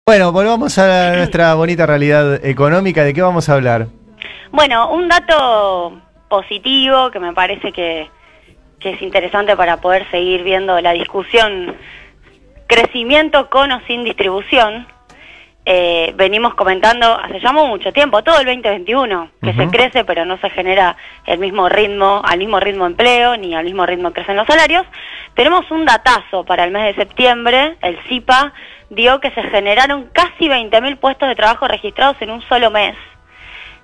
Bueno, volvamos a nuestra bonita realidad económica. ¿De qué vamos a hablar? Bueno, un dato positivo que me parece que es interesante para poder seguir viendo la discusión, crecimiento con o sin distribución. Venimos comentando hace ya mucho tiempo, todo el 2021, que se crece pero no se genera el mismo ritmo, al mismo ritmo de empleo, ni al mismo ritmo crecen los salarios. Tenemos un datazo para el mes de septiembre, el CIPA dio que se generaron casi 20.000 puestos de trabajo registrados en un solo mes,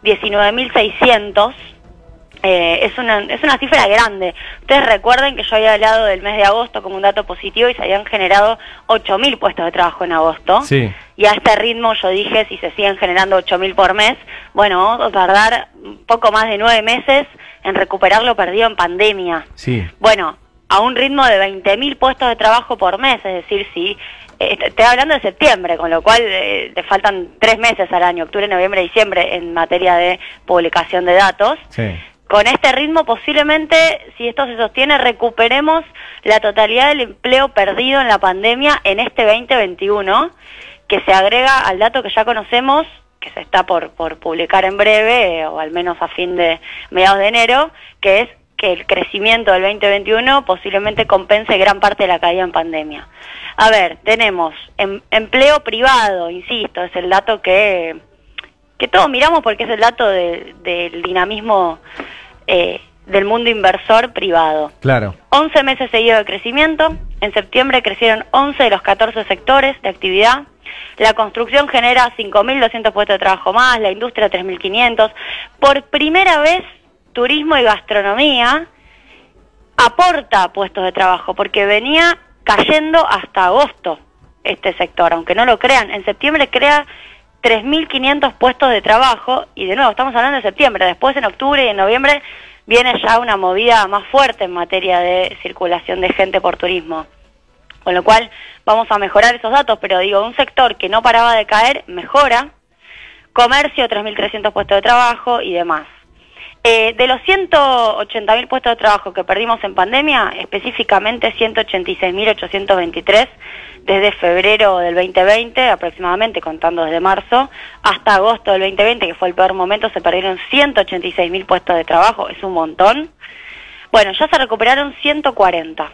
19.600. Es una cifra grande. Ustedes recuerden que yo había hablado del mes de agosto como un dato positivo y se habían generado 8.000 puestos de trabajo en agosto. Sí. Y a este ritmo yo dije, si se siguen generando 8.000 por mes, bueno, vamos a tardar un poco más de 9 meses en recuperar lo perdido en pandemia. Sí. Bueno, a un ritmo de 20.000 puestos de trabajo por mes, es decir, si estoy hablando de septiembre, con lo cual le faltan 3 meses al año, octubre, noviembre, diciembre, en materia de publicación de datos. Sí. Con este ritmo posiblemente, si esto se sostiene, recuperemos la totalidad del empleo perdido en la pandemia en este 2021, que se agrega al dato que ya conocemos, que se está por publicar en breve, o al menos a fin de mediados de enero, que es que el crecimiento del 2021 posiblemente compense gran parte de la caída en pandemia. A ver, tenemos empleo privado, insisto, es el dato que todos miramos porque es el dato del dinamismo del mundo inversor privado. Claro. 11 meses seguidos de crecimiento, en septiembre crecieron 11 de los 14 sectores de actividad, la construcción genera 5.200 puestos de trabajo más, la industria 3.500, por primera vez turismo y gastronomía aporta puestos de trabajo, porque venía cayendo hasta agosto este sector, aunque no lo crean, en septiembre crea 3.500 puestos de trabajo, y de nuevo estamos hablando de septiembre, después en octubre y en noviembre viene ya una movida más fuerte en materia de circulación de gente por turismo, con lo cual vamos a mejorar esos datos, pero digo, un sector que no paraba de caer, mejora, comercio 3.300 puestos de trabajo y demás. De los 180.000 puestos de trabajo que perdimos en pandemia, específicamente 186.823 desde febrero del 2020, aproximadamente, contando desde marzo, hasta agosto del 2020, que fue el peor momento, se perdieron 186.000 puestos de trabajo, es un montón. Bueno, ya se recuperaron 140.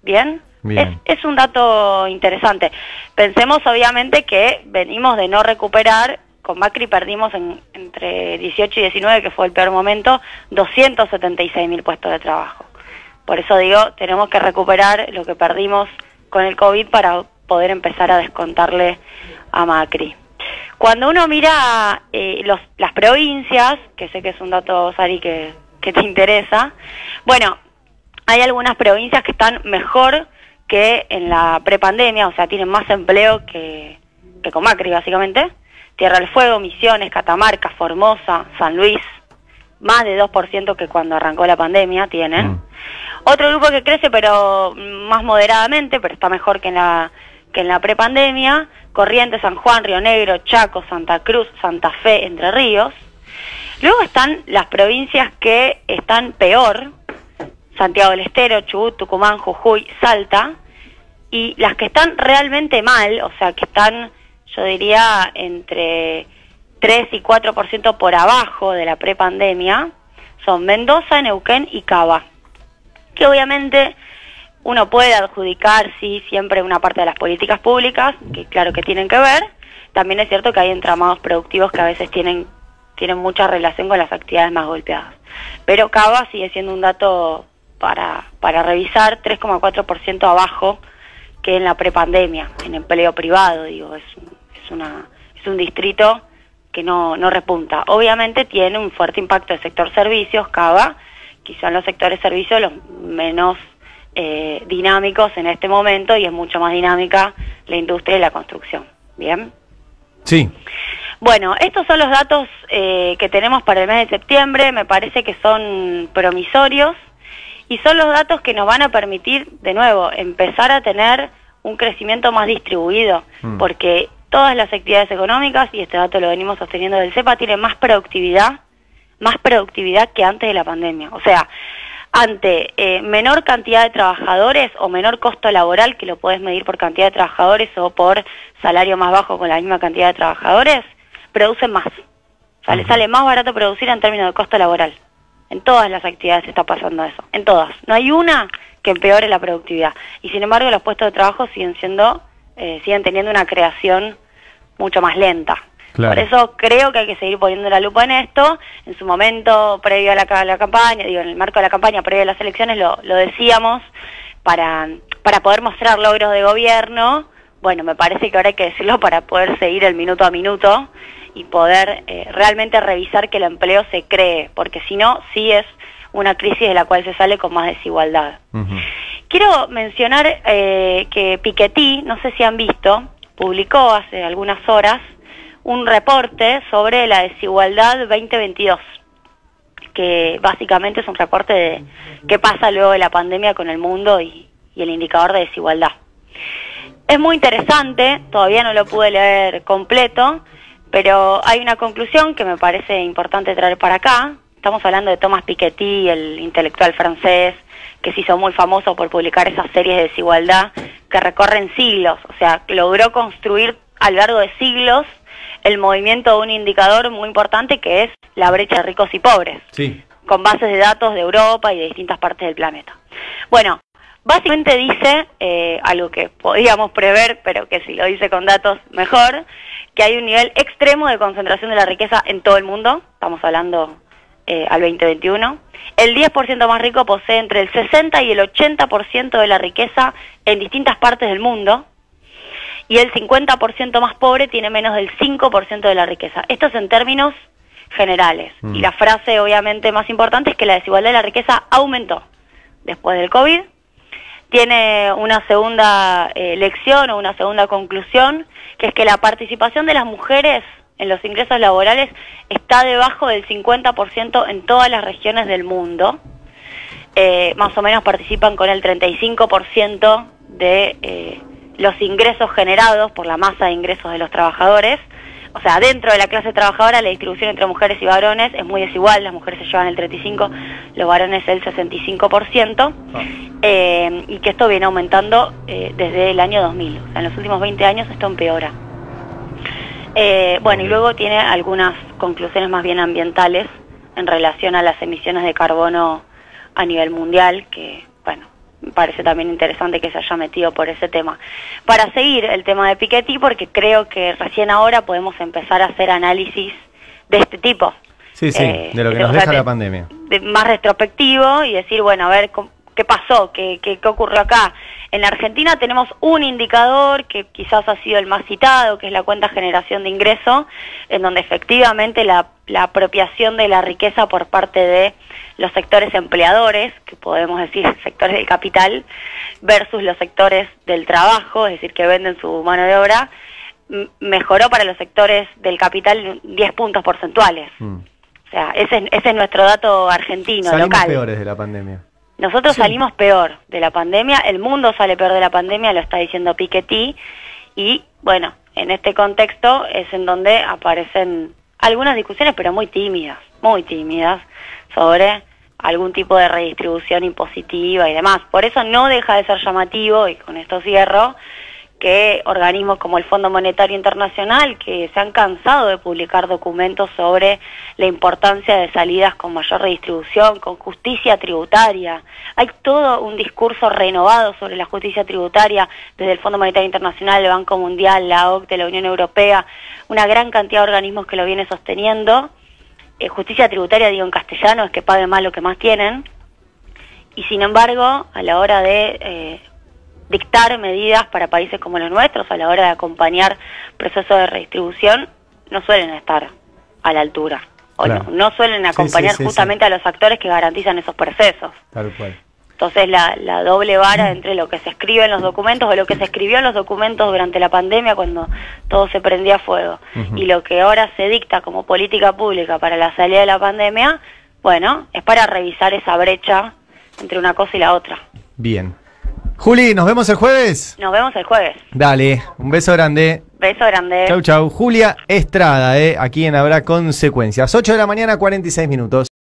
¿Bien? Bien. Es un dato interesante. Pensemos obviamente que venimos de no recuperar. Con Macri perdimos entre 18 y 19, que fue el peor momento, 276.000 puestos de trabajo. Por eso digo, tenemos que recuperar lo que perdimos con el COVID para poder empezar a descontarle a Macri. Cuando uno mira las provincias, que sé que es un dato, Sari, que te interesa, bueno, hay algunas provincias que están mejor que en la prepandemia, o sea, tienen más empleo que con Macri, básicamente. Tierra del Fuego, Misiones, Catamarca, Formosa, San Luis, más de 2% que cuando arrancó la pandemia tienen. Otro grupo que crece, pero más moderadamente, pero está mejor que en la prepandemia, Corrientes, San Juan, Río Negro, Chaco, Santa Cruz, Santa Fe, Entre Ríos. Luego están las provincias que están peor, Santiago del Estero, Chubut, Tucumán, Jujuy, Salta, y las que están realmente mal, o sea, que están, yo diría, entre 3 y 4% por abajo de la prepandemia, son Mendoza, Neuquén y Cava. Que obviamente uno puede adjudicar, sí, siempre una parte de las políticas públicas, que claro que tienen que ver. También es cierto que hay entramados productivos que a veces tienen mucha relación con las actividades más golpeadas. Pero Cava sigue siendo un dato para revisar, 3,4% abajo que en la prepandemia, en empleo privado, digo, es un distrito que no repunta. Obviamente tiene un fuerte impacto el sector servicios, Cava, quizá en los sectores servicios los menos dinámicos en este momento, y es mucho más dinámica la industria y la construcción. ¿Bien? Sí. Bueno, estos son los datos que tenemos para el mes de septiembre, me parece que son promisorios, y son los datos que nos van a permitir, de nuevo, empezar a tener un crecimiento más distribuido, porque todas las actividades económicas, y este dato lo venimos sosteniendo del CEPA, tienen más productividad que antes de la pandemia. O sea, ante menor cantidad de trabajadores o menor costo laboral, que lo puedes medir por cantidad de trabajadores o por salario más bajo con la misma cantidad de trabajadores, producen más. Sale más barato producir en términos de costo laboral. En todas las actividades está pasando eso, en todas. No hay una que empeore la productividad. Y sin embargo los puestos de trabajo siguen teniendo una creación mucho más lenta. Claro. Por eso creo que hay que seguir poniendo la lupa en esto. En su momento, previo a la campaña, en el marco de la campaña, previo a las elecciones, lo decíamos, para poder mostrar logros de gobierno. Bueno, me parece que ahora hay que decirlo para poder seguir el minuto a minuto y poder realmente revisar que el empleo se cree, porque si no, sí es una crisis de la cual se sale con más desigualdad. Quiero mencionar que Piketty, no sé si han visto, publicó hace algunas horas un reporte sobre la desigualdad 2022, que básicamente es un reporte de qué pasa luego de la pandemia con el mundo y el indicador de desigualdad. Es muy interesante, todavía no lo pude leer completo, pero hay una conclusión que me parece importante traer para acá. Estamos hablando de Thomas Piketty, el intelectual francés, que se hizo muy famoso por publicar esas series de desigualdad que recorren siglos, o sea, logró construir a lo largo de siglos el movimiento de un indicador muy importante que es la brecha de ricos y pobres, sí, con bases de datos de Europa y de distintas partes del planeta. Bueno, básicamente dice algo que podíamos prever, pero que si lo dice con datos mejor, que hay un nivel extremo de concentración de la riqueza en todo el mundo, estamos hablando al 2021. El 10% más rico posee entre el 60 y el 80% de la riqueza en distintas partes del mundo, y el 50% más pobre tiene menos del 5% de la riqueza. Esto es en términos generales. Y la frase obviamente más importante es que la desigualdad de la riqueza aumentó después del COVID. Tiene una segunda lección o una segunda conclusión, que es que la participación de las mujeres en los ingresos laborales está debajo del 50% en todas las regiones del mundo. Más o menos participan con el 35% de los ingresos generados por la masa de ingresos de los trabajadores. O sea, dentro de la clase trabajadora la distribución entre mujeres y varones es muy desigual. Las mujeres se llevan el 35%, los varones el 65%, y que esto viene aumentando desde el año 2000. O sea, en los últimos 20 años esto empeora. Bueno, y luego tiene algunas conclusiones más bien ambientales en relación a las emisiones de carbono a nivel mundial, que, bueno, me parece también interesante que se haya metido por ese tema. Para seguir el tema de Piketty, porque creo que recién ahora podemos empezar a hacer análisis de este tipo. Sí, de lo que nos deja la pandemia. Más retrospectivo y decir, bueno, a ver qué pasó, qué ocurrió acá. En la Argentina tenemos un indicador que quizás ha sido el más citado, que es la cuenta generación de ingreso, en donde efectivamente la apropiación de la riqueza por parte de los sectores empleadores, que podemos decir sectores del capital, versus los sectores del trabajo, es decir, que venden su mano de obra, mejoró para los sectores del capital 10 puntos porcentuales. O sea, ese es nuestro dato argentino, Salimos local. Peores de la pandemia. Nosotros salimos peor de la pandemia, el mundo sale peor de la pandemia, lo está diciendo Piketty, y bueno, en este contexto es en donde aparecen algunas discusiones, pero muy tímidas, sobre algún tipo de redistribución impositiva y demás. Por eso no deja de ser llamativo, y con esto cierro, que organismos como el Fondo Monetario Internacional, que se han cansado de publicar documentos sobre la importancia de salidas con mayor redistribución, con justicia tributaria. Hay todo un discurso renovado sobre la justicia tributaria desde el Fondo Monetario Internacional, el Banco Mundial, la OCDE, la Unión Europea, una gran cantidad de organismos que lo viene sosteniendo. Justicia tributaria, digo en castellano, es que paguen más lo que más tienen. Y sin embargo, a la hora de dictar medidas para países como los nuestros, a la hora de acompañar procesos de redistribución, no suelen estar a la altura. Claro. O no suelen acompañar justamente a los actores que garantizan esos procesos. Tal cual. Entonces la doble vara entre lo que se escribe en los documentos, o lo que se escribió en los documentos durante la pandemia cuando todo se prendía a fuego, y lo que ahora se dicta como política pública para la salida de la pandemia, bueno, es para revisar esa brecha entre una cosa y la otra. Bien. Juli, ¿nos vemos el jueves? Nos vemos el jueves. Dale, un beso grande. Beso grande. Chau, chau. Julia Estrada, aquí en Habrá Consecuencias. 8 de la mañana, 46 minutos.